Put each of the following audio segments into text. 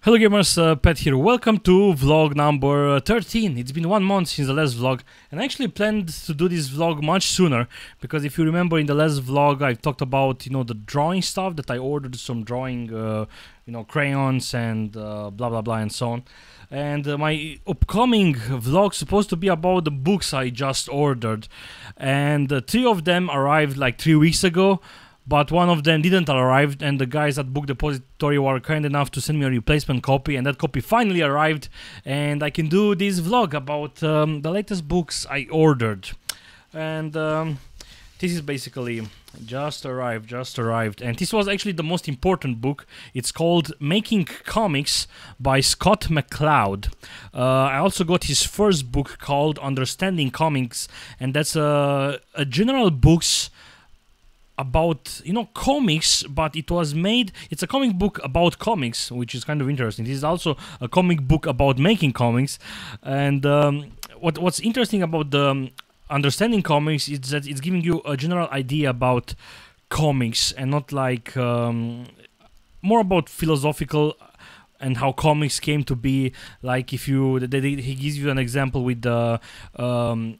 Hello gamers, Pet here. Welcome to vlog number 13. It's been 1 month since the last vlog, and I actually planned to do this vlog much sooner because if you remember in the last vlog I talked about the drawing stuff that I ordered, some drawing crayons and blah blah blah and so on. And my upcoming vlog supposed to be about the books I just ordered, and 3 of them arrived like 3 weeks ago. But one of them didn't arrive, and the guys at Book Depository were kind enough to send me a replacement copy, and that copy finally arrived, and I can do this vlog about the latest books I ordered. And this is basically just arrived, and this was actually the most important book. It's called Making Comics by Scott McCloud. I also got his first book called Understanding Comics, and that's a general books about comics, but it's a comic book about comics, which is kind of interesting. This is also a comic book about making comics. And what's interesting about the Understanding Comics is that it's giving you a general idea about comics and not like more about philosophical and how comics came to be. Like he gives you an example with the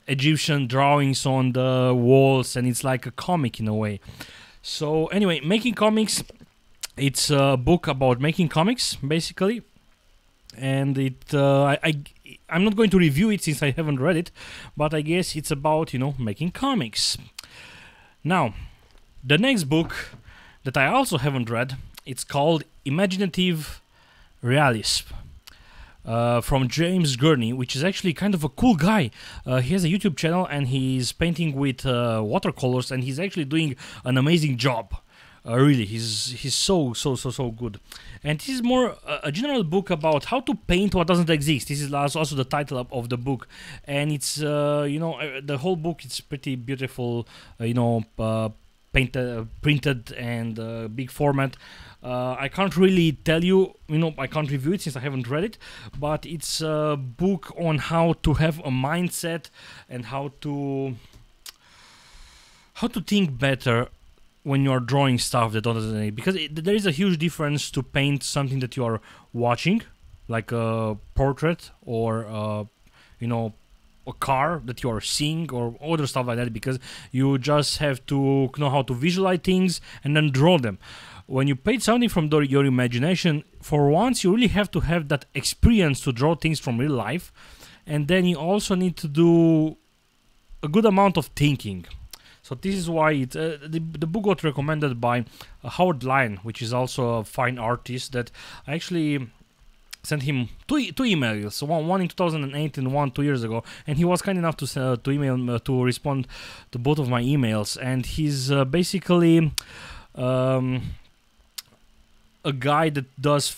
Egyptian drawings on the walls, and it's like a comic in a way. So anyway, Making Comics, it's a book about making comics basically, and I'm not going to review it since I haven't read it, but I guess it's about making comics. Now, the next book that I also haven't read, it's called Imaginative Realism, from James Gurney, which is actually kind of a cool guy. He has a YouTube channel and he's painting with watercolors, and he's actually doing an amazing job. Really, he's so good. And this is more a general book about how to paint what doesn't exist. This is also the title of the book, and it's the whole book is pretty beautiful. Printed and big format. I can't really tell you, I can't review it since I haven't read it, but it's a book on how to have a mindset and how to think better when you're drawing stuff that doesn't need, because there is a huge difference to paint something that you are watching, like a portrait or a car that you are seeing or other stuff like that, because you just have to know how to visualize things and then draw them. When you paint something from your imagination, for once you really have to have that experience to draw things from real life, and then you also need to do a good amount of thinking. So this is why the book got recommended by Howard Lyon, which is also a fine artist that I actually sent him two emails, one in 2008 and one 2 years ago, and he was kind enough to respond to both of my emails. And he's basically a guy that does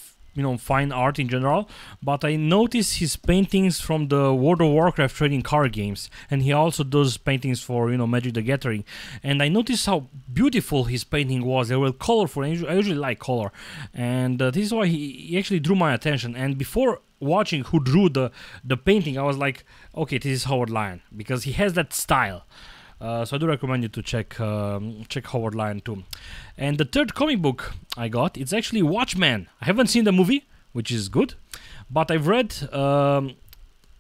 fine art in general, but I noticed his paintings from the World of Warcraft trading card games, and he also does paintings for Magic the Gathering, and I noticed how beautiful his painting was. They were colorful, and I usually like color, and this is why he actually drew my attention. And before watching who drew the painting, I was like, okay, this is Howard Lyon, because he has that style. So I do recommend you to check Howard Lyon too. And the third comic book I got, it's actually Watchmen. I haven't seen the movie, which is good, but I've read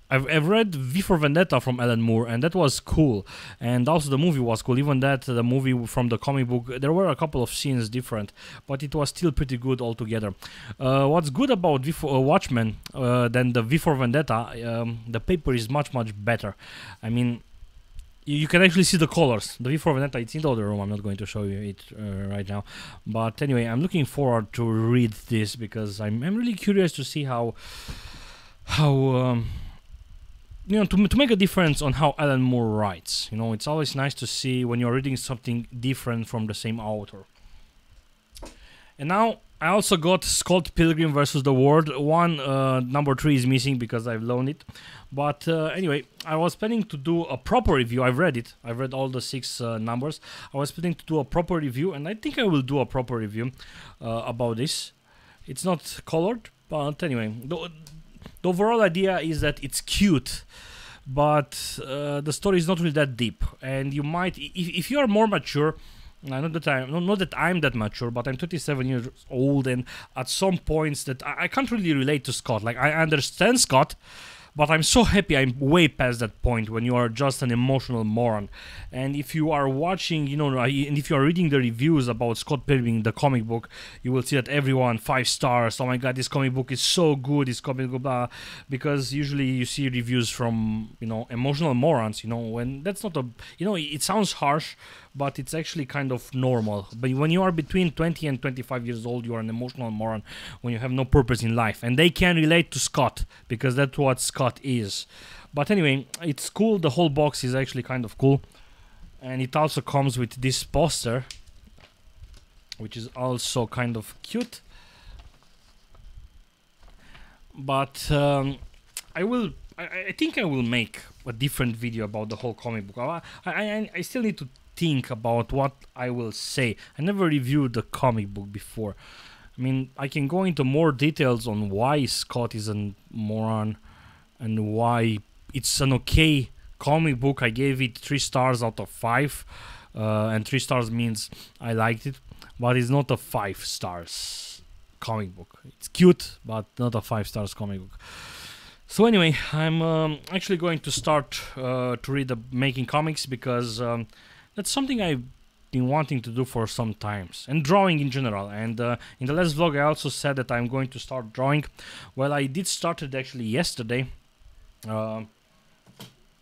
I've read V for Vendetta from Alan Moore, and that was cool. And also the movie was cool. Even that the movie from the comic book, there were a couple of scenes different, but it was still pretty good altogether. What's good about Watchmen than the V for Vendetta? The paper is much better. I mean, you can actually see the colors. The V for Vendetta, it's in the other room. I'm not going to show you it right now. But anyway, I'm looking forward to read this because I'm really curious to see how to make a difference on how Alan Moore writes. It's always nice to see when you're reading something different from the same author. And now I also got Scott Pilgrim versus the World. Number 3 is missing because I've loaned it. But anyway, I was planning to do a proper review. I've read it. I've read all the 6 numbers. I was planning to do a proper review, and I think I will do a proper review about this. It's not colored, but anyway, the overall idea is that it's cute, but the story is not really that deep. And you might, if you are more mature, not that I'm that mature, but I'm 27 years old, and at some points that I can't really relate to Scott. Like, I understand Scott, but I'm so happy I'm way past that point when you are just an emotional moron. And if you are watching, and if you are reading the reviews about Scott Pilgrim, the comic book, you will see that everyone 5 stars. Oh my god, this comic book is so good. This comic book, blah. Because usually you see reviews from emotional morons. When that's not it sounds harsh, but it's actually kind of normal. But when you are between 20 and 25 years old, you are an emotional moron when you have no purpose in life. And they can relate to Scott, because that's what Scott is. But anyway, it's cool. The whole box is actually kind of cool. And it also comes with this poster, which is also kind of cute. But I think I will make a different video about the whole comic book. I still need to think about what I will say. I never reviewed the comic book before. I mean, I can go into more details on why Scott is a moron and why it's an okay comic book. I gave it 3 stars out of 5, and 3 stars means I liked it, but it's not a 5 stars comic book. It's cute, but not a 5 stars comic book. So anyway, I'm actually going to start to read the making comics, because that's something I've been wanting to do for some times, and drawing in general. And in the last vlog I also said that I'm going to start drawing. Well, I did start it actually yesterday.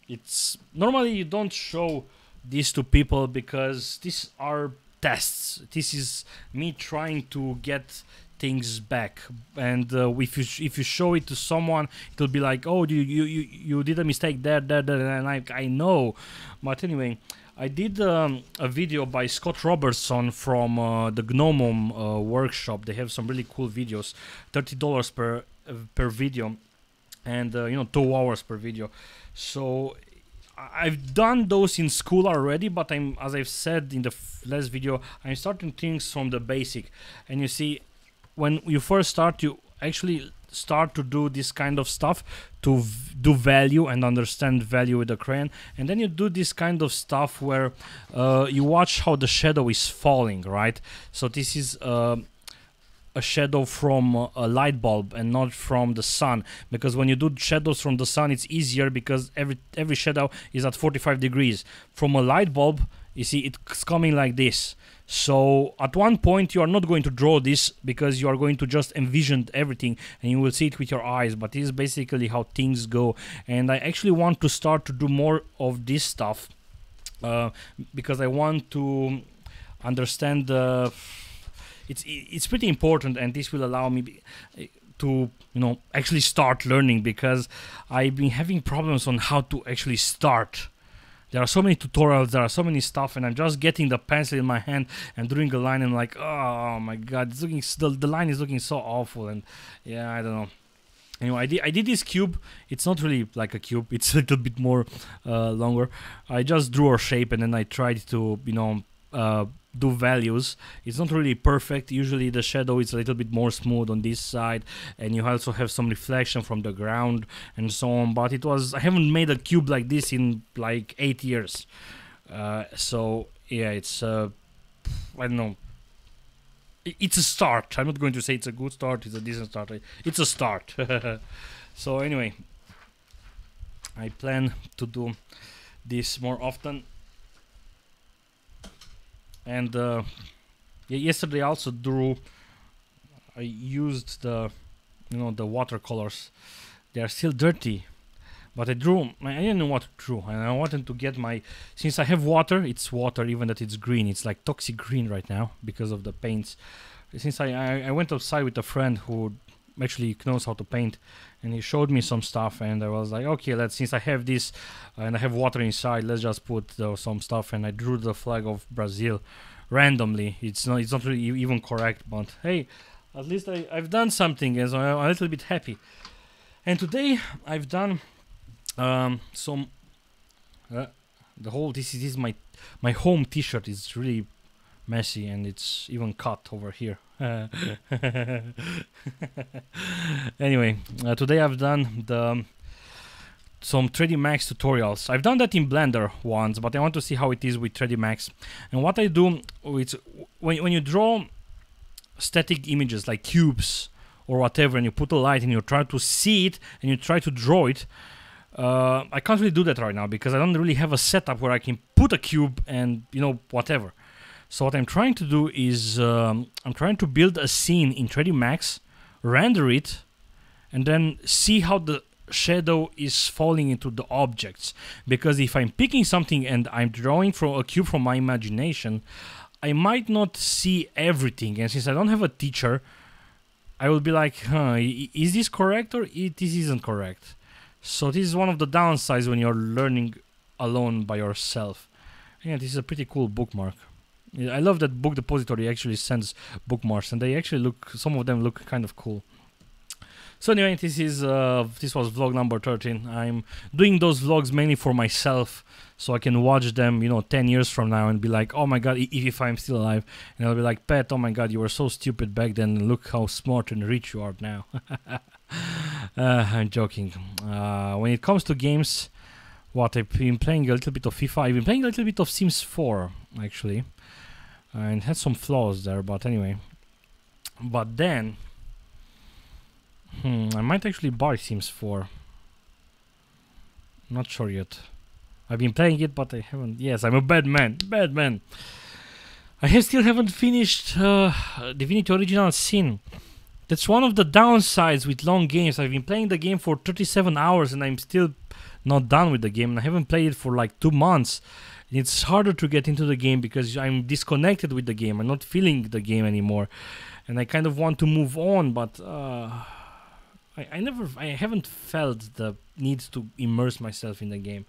It's normally you don't show this to people because these are tests. This is me trying to get things back, and if you show it to someone, it'll be like, oh, you did a mistake there, and I know. But anyway, I did a video by Scott Robertson from the Gnome workshop. They have some really cool videos, $30 per video, and 2 hours per video. So I've done those in school already, but as I've said in the last video, I'm starting things from the basic. And you see, when you first start, you actually start to do this kind of stuff to do value and understand value with the crayon, and then you do this kind of stuff where you watch how the shadow is falling, right? So this is a shadow from a light bulb and not from the sun, because when you do shadows from the sun, it's easier because every shadow is at 45 degrees. From a light bulb, you see it's coming like this. So at one point you are not going to draw this because you are going to just envision everything and you will see it with your eyes, but this is basically how things go. And I actually want to start to do more of this stuff because I want to understand it's pretty important, and this will allow me to actually start learning, because I've been having problems on how to actually start. There are so many tutorials, there are so many stuff, and I'm just getting the pencil in my hand and drawing a line, and like, oh my god, it's looking, the line is looking so awful. And yeah, I don't know. Anyway, I did this cube. It's not really like a cube, it's a little bit more longer. I just drew a shape and then I tried to do values. It's not really perfect. Usually the shadow is a little bit more smooth on this side, and you also have some reflection from the ground and so on, but I haven't made a cube like this in like 8 years. So yeah, it's I don't know, it's a start. I'm not going to say it's a good start, it's a decent start, it's a start. So anyway, I plan to do this more often. And yesterday I also drew. I used the the watercolors. They are still dirty, but I didn't know what to draw, and I wanted to get since I have water, it's water, even that it's green. It's like toxic green right now because of the paints. Since I went outside with a friend who actually knows how to paint, and he showed me some stuff, and I was like, okay, since I have this and I have water inside, let's just put some stuff. And I drew the flag of Brazil randomly. It's not really even correct, but hey, at least I've done something, and so I'm a little bit happy. And today I've done some the whole this is my home t-shirt is really messy, and it's even cut over here. Anyway, today I've done some 3D Max tutorials. I've done that in Blender once, but I want to see how it is with 3D Max. And what I do, it's when you draw static images like cubes or whatever, and you put a light and you try to see it and you try to draw it, I can't really do that right now because I don't really have a setup where I can put a cube and, you know, whatever. So what I'm trying to do is I'm trying to build a scene in 3D Max, render it, and then see how the shadow is falling into the objects. Because if I'm picking something and I'm drawing from a cube from my imagination, I might not see everything. And since I don't have a teacher, I will be like, huh, is this correct or this isn't correct? So this is one of the downsides when you're learning alone by yourself. Yeah, this is a pretty cool bookmark. Yeah, I love that Book Depository actually sends bookmarks, and they actually look, some of them look kind of cool. So anyway, this was vlog number 13. I'm doing those vlogs mainly for myself, so I can watch them, you know, 10 years from now and be like, oh my god, if I'm still alive, and I'll be like, Pet, oh my god, you were so stupid back then, look how smart and rich you are now. I'm joking. When it comes to games, what I've been playing a little bit of FIFA. I've been playing a little bit of Sims 4 actually, and had some flaws there, but anyway. But then I might actually buy Sims 4. Not sure yet. I've been playing it, but I haven't. Yes, I'm a bad man. Bad man. I still haven't finished Divinity Original Sin. That's one of the downsides with long games. I've been playing the game for 37 hours and I'm still not done with the game. And I haven't played it for like 2 months. And it's harder to get into the game because I'm disconnected with the game. I'm not feeling the game anymore. And I kind of want to move on, but I haven't felt the need to immerse myself in the game.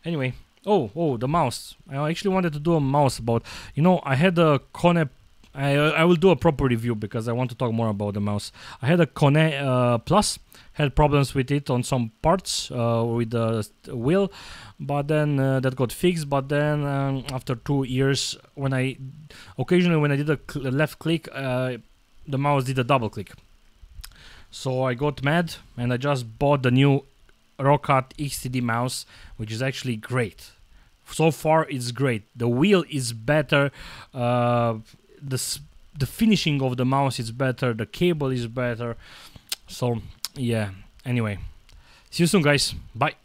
Anyway, oh, the mouse. I actually wanted to do a mouse about, you know, I had a Kone. I will do a proper review because I want to talk more about the mouse. I had a Kone Plus, had problems with it on some parts with the wheel, but then that got fixed. But then after 2 years, occasionally when I did a left click, the mouse did a double click. So I got mad and I just bought the new Roccat XTD mouse, which is actually great. So far it's great. The wheel is better, the finishing of the mouse is better, the cable is better. So yeah, anyway, see you soon guys, bye.